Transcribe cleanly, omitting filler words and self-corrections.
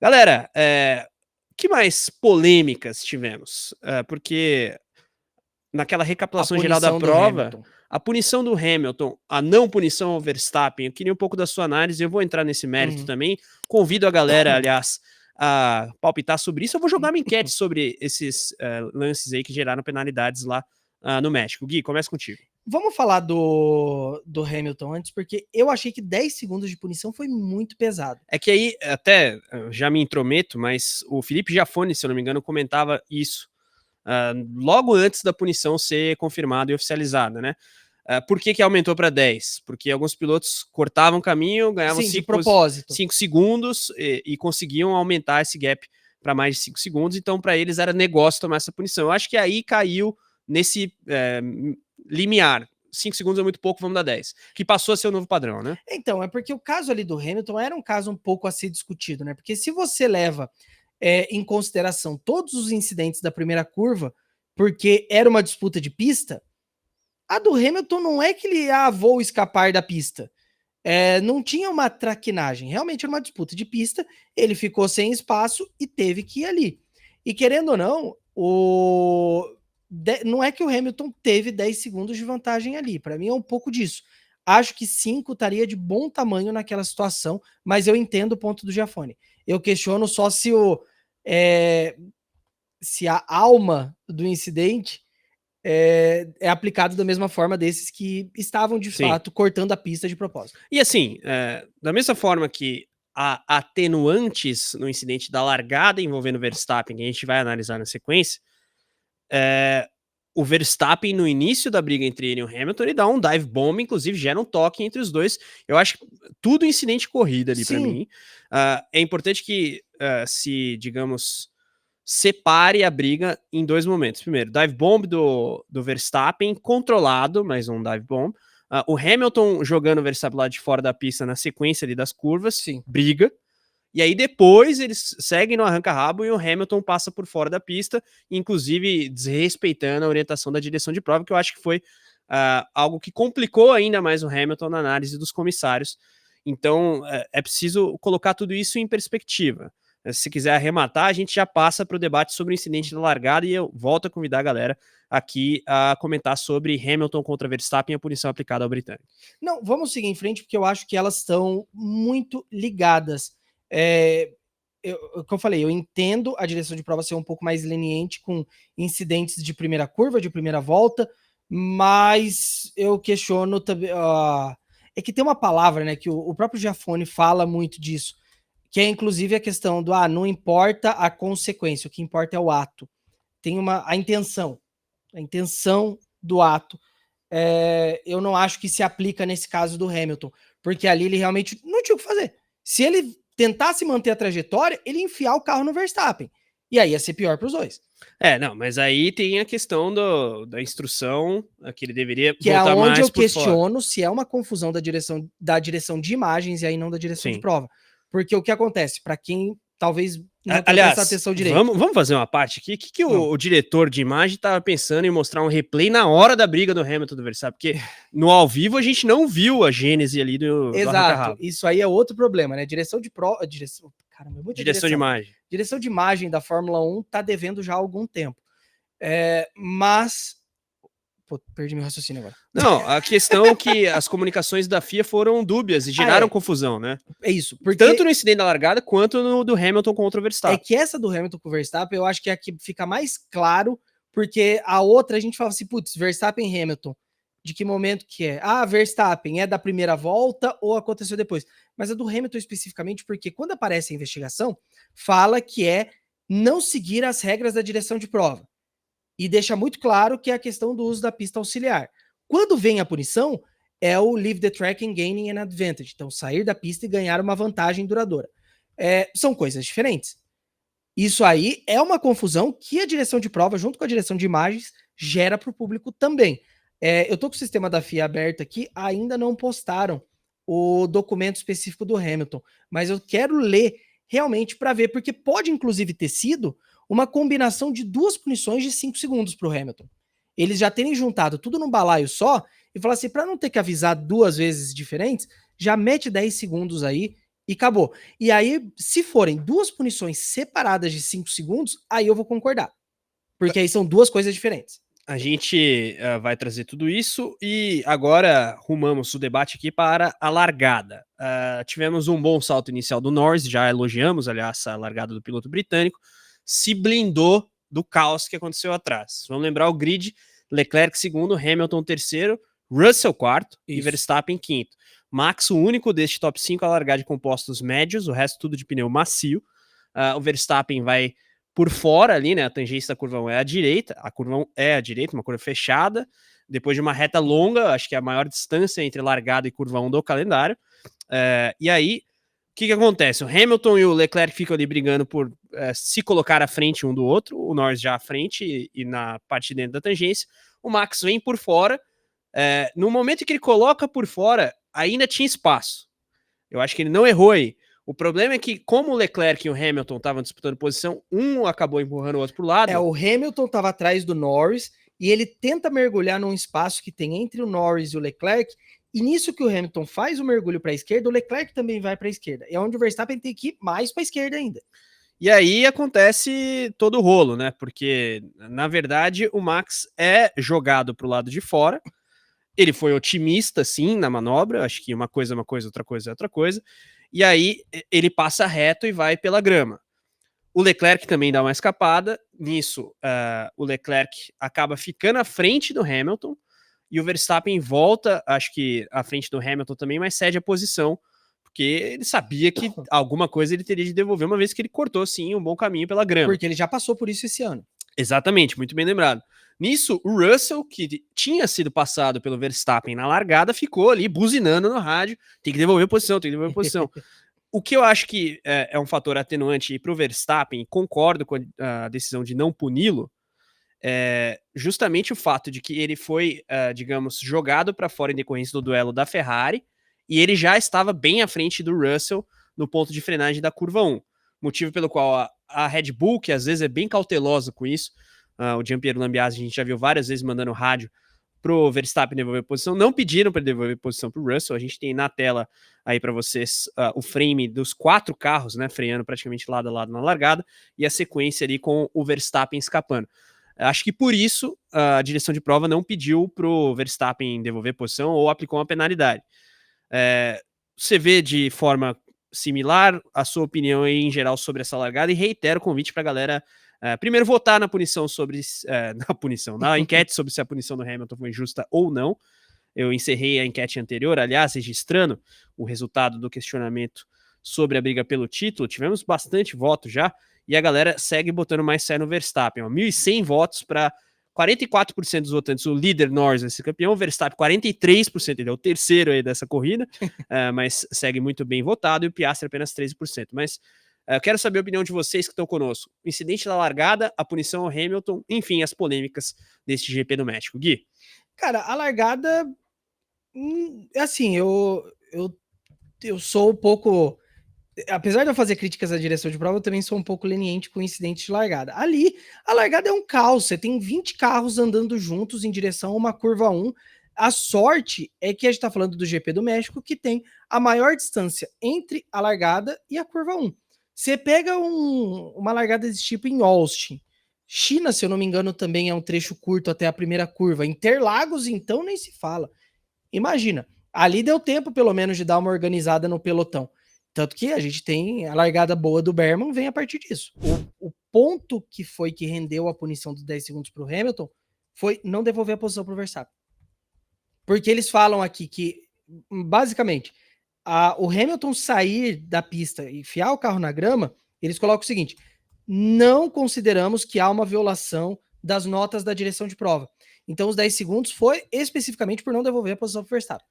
Galera, que mais polêmicas tivemos? Porque naquela A recapitulação geral da punição do prova, Hamilton. a punição do Hamilton, a não punição ao Verstappen, eu queria um pouco da sua análise, eu vou entrar nesse mérito Uhum. também. Convido a galera, aliás, a palpitar sobre isso. Eu vou jogar uma enquete sobre esses lances aí que geraram penalidades lá no México. Gui, começa contigo. Vamos falar do Hamilton antes, porque eu achei que 10 segundos de punição foi muito pesado. É que aí, até já me intrometo, mas o Felipe Giafone, se eu não me engano, comentava isso logo antes da punição ser confirmada e oficializada, né? Por que aumentou para 10? Porque alguns pilotos cortavam caminho, ganhavam Sim, de propósito. 5 segundos e conseguiam aumentar esse gap para mais de 5 segundos, então para eles era negócio tomar essa punição. Eu acho que aí caiu nesse limiar. 5 segundos é muito pouco, vamos dar 10. Que passou a ser o novo padrão, né? Então, é porque o caso ali do Hamilton era um caso um pouco a ser discutido, né? Porque se você leva em consideração todos os incidentes da primeira curva, porque era uma disputa de pista, a do Hamilton não é que ele vou escapar da pista. Não tinha uma traquinagem, realmente era uma disputa de pista, ele ficou sem espaço e teve que ir ali. E querendo ou não, não é que o Hamilton teve 10 segundos de vantagem ali, para mim é um pouco disso. Acho que 5 estaria de bom tamanho naquela situação, mas eu entendo o ponto do Giafone. Eu questiono só se a alma do incidente é aplicado da mesma forma desses que estavam de Sim. fato cortando a pista de propósito. E assim, da mesma forma que há atenuantes no incidente da largada envolvendo o Verstappen, que a gente vai analisar na sequência, o Verstappen, no início da briga entre ele e o Hamilton, ele dá um dive bomb, inclusive gera um toque entre os dois. Eu acho que tudo incidente de corrida ali para mim. É importante que se, digamos, separe a briga em dois momentos. Primeiro, dive bomb do Verstappen, controlado, mas um dive bomb. O Hamilton jogando o Verstappen lá de fora da pista na sequência ali das curvas, Sim. briga. E aí depois eles seguem no arranca-rabo e o Hamilton passa por fora da pista, inclusive desrespeitando a orientação da direção de prova, que eu acho que foi algo que complicou ainda mais o Hamilton na análise dos comissários. Então é preciso colocar tudo isso em perspectiva. Se quiser arrematar, a gente já passa para o debate sobre o incidente da largada e eu volto a convidar a galera aqui a comentar sobre Hamilton contra Verstappen e a punição aplicada ao britânico. Não, vamos seguir em frente, porque eu acho que elas estão muito ligadas. O que eu falei, eu entendo a direção de prova ser um pouco mais leniente com incidentes de primeira curva, de primeira volta, mas eu questiono também. É que tem uma palavra, né, que o próprio Giafone fala muito disso, que é inclusive a questão do não importa a consequência, o que importa é o ato. Tem a intenção do ato. Eu não acho que se aplica nesse caso do Hamilton, porque ali ele realmente não tinha o que fazer. Se ele tentasse manter a trajetória, ele ia enfiar o carro no Verstappen. E aí ia ser pior para os dois. Não, mas aí tem a questão da instrução, que ele deveria Que é voltar onde mais eu por fora. questiono se é uma confusão da direção de imagens e aí não da direção de Sim. prova. Porque o que acontece? Para quem talvez não tenha prestado Aliás, atenção direito. vamos fazer uma parte aqui. O que o diretor de imagem estava pensando em mostrar um replay na hora da briga do Hamilton do Verstappen? Porque no ao vivo a gente não viu a gênese ali do Exato, arranca-rabo. isso aí é outro problema, né? Direção de prova. Caramba, muita Direção de direção. imagem. Direção de imagem da Fórmula 1 tá devendo já há algum tempo. Mas. Pô, perdi meu raciocínio agora. Não, a questão é que as comunicações da FIA foram dúbias e geraram confusão, né? É isso, porque Tanto no incidente da largada quanto no do Hamilton contra o Verstappen. que essa do Hamilton com o Verstappen, eu acho que é a que fica mais claro, porque a outra a gente fala assim, putz, Verstappen e Hamilton, de que momento que é? Verstappen é da primeira volta ou aconteceu depois? Mas a do Hamilton especificamente, porque quando aparece a investigação, fala que é não seguir as regras da direção de prova. E deixa muito claro que é a questão do uso da pista auxiliar. Quando vem a punição, é o leave the track and gaining an advantage. Então, sair da pista e ganhar uma vantagem duradoura. São coisas diferentes. Isso aí é uma confusão que a direção de prova, junto com a direção de imagens, gera para o público também. Eu tô com o sistema da FIA aberto aqui, ainda não postaram o documento específico do Hamilton, mas eu quero ler realmente para ver, porque pode inclusive ter sido uma combinação de duas punições de 5 segundos para o Hamilton. Eles já terem juntado tudo num balaio só e falar assim, para não ter que avisar duas vezes diferentes, já mete 10 segundos aí E acabou. E aí, se forem 2 punições separadas de 5 segundos, aí eu vou concordar. Porque aí são 2 coisas diferentes. A gente vai trazer tudo isso e agora rumamos o debate aqui para a largada. Tivemos um bom salto inicial do Norris, já elogiamos, aliás, a largada do piloto britânico, se blindou do caos que aconteceu atrás. Vamos lembrar o grid: Leclerc segundo, Hamilton terceiro, Russell quarto e Verstappen quinto. Max, o único deste top 5 a largar de compostos médios, o resto tudo de pneu macio. O Verstappen vai por fora ali, né? A tangência da curva 1 é à direita, a curva 1 é à direita, uma curva fechada, depois de uma reta longa, acho que é a maior distância entre largada e curva 1 do calendário. E aí, o que acontece? O Hamilton e o Leclerc ficam ali brigando por se colocar à frente um do outro, o Norris já à frente e na parte de dentro da tangência. O Max vem por fora. No momento em que ele coloca por fora, ainda tinha espaço. Eu acho que ele não errou aí. O problema é que, como o Leclerc e o Hamilton estavam disputando posição, um acabou empurrando o outro pro lado. O Hamilton estava atrás do Norris e ele tenta mergulhar num espaço que tem entre o Norris e o Leclerc. E nisso que o Hamilton faz o mergulho para a esquerda, o Leclerc também vai para a esquerda. É onde o Verstappen tem que ir mais para a esquerda ainda. E aí acontece todo o rolo, né? Porque, na verdade, o Max é jogado pro lado de fora. Ele foi otimista, sim, na manobra. Acho que uma coisa é uma coisa, outra coisa é outra coisa. E aí ele passa reto e vai pela grama. O Leclerc também dá uma escapada. Nisso, o Leclerc acaba ficando à frente do Hamilton e o Verstappen volta, acho que à frente do Hamilton também, mas cede a posição, porque ele sabia que alguma coisa ele teria de devolver, uma vez que ele cortou, sim, um bom caminho pela grama. Porque ele já passou por isso esse ano. Exatamente, muito bem lembrado. Nisso, o Russell, que tinha sido passado pelo Verstappen na largada, ficou ali buzinando no rádio, tem que devolver posição, tem que devolver posição. O que eu acho que é um fator atenuante para o Verstappen, concordo com a decisão de não puni-lo, é justamente o fato de que ele foi, digamos, jogado para fora em decorrência do duelo da Ferrari, e ele já estava bem à frente do Russell no ponto de frenagem da curva 1. Motivo pelo qual a Red Bull, que às vezes é bem cautelosa com isso, o Gianpiero Lambiase a gente já viu várias vezes mandando rádio pro Verstappen devolver posição, não pediram para devolver posição pro Russell. A gente tem na tela aí para vocês o frame dos 4 carros, né, freando praticamente lado a lado na largada, e a sequência ali com o Verstappen escapando. Acho que por isso a direção de prova não pediu pro Verstappen devolver posição ou aplicou uma penalidade. Você vê de forma similar a sua opinião aí, em geral, sobre essa largada, e reitero o convite para a galera primeiro votar na punição sobre na enquete sobre se a punição do Hamilton foi justa ou não. Eu encerrei a enquete anterior, aliás, registrando o resultado do questionamento sobre a briga pelo título. Tivemos bastante voto já, e a galera segue botando mais fé no Verstappen. 1.100 votos para 44% dos votantes. O líder Norris vai ser campeão, o Verstappen 43%, ele é o terceiro aí dessa corrida, mas segue muito bem votado, e o Piastri apenas 13%. Mas eu quero saber a opinião de vocês que estão conosco. O incidente da largada, a punição ao Hamilton, enfim, as polêmicas deste GP do México. Gui? Cara, a largada, assim, eu sou um pouco... Apesar de eu fazer críticas à direção de prova, eu também sou um pouco leniente com o incidente de largada. Ali, a largada é um caos. Você tem 20 carros andando juntos em direção a uma curva 1. A sorte é que a gente tá falando do GP do México, que tem a maior distância entre a largada e a curva 1. Você pega uma largada desse tipo em Austin. China, se eu não me engano, também é um trecho curto até a primeira curva. Interlagos, então, nem se fala. Imagina, ali deu tempo, pelo menos, de dar uma organizada no pelotão. Tanto que a gente tem a largada boa do Berman, vem a partir disso. O ponto que foi que rendeu a punição dos 10 segundos para o Hamilton foi não devolver a posição para o Verstappen. Porque eles falam aqui que, basicamente, o Hamilton sair da pista e enfiar o carro na grama, eles colocam o seguinte: não consideramos que há uma violação das notas da direção de prova. Então, os 10 segundos foi especificamente por não devolver a posição para o Verstappen.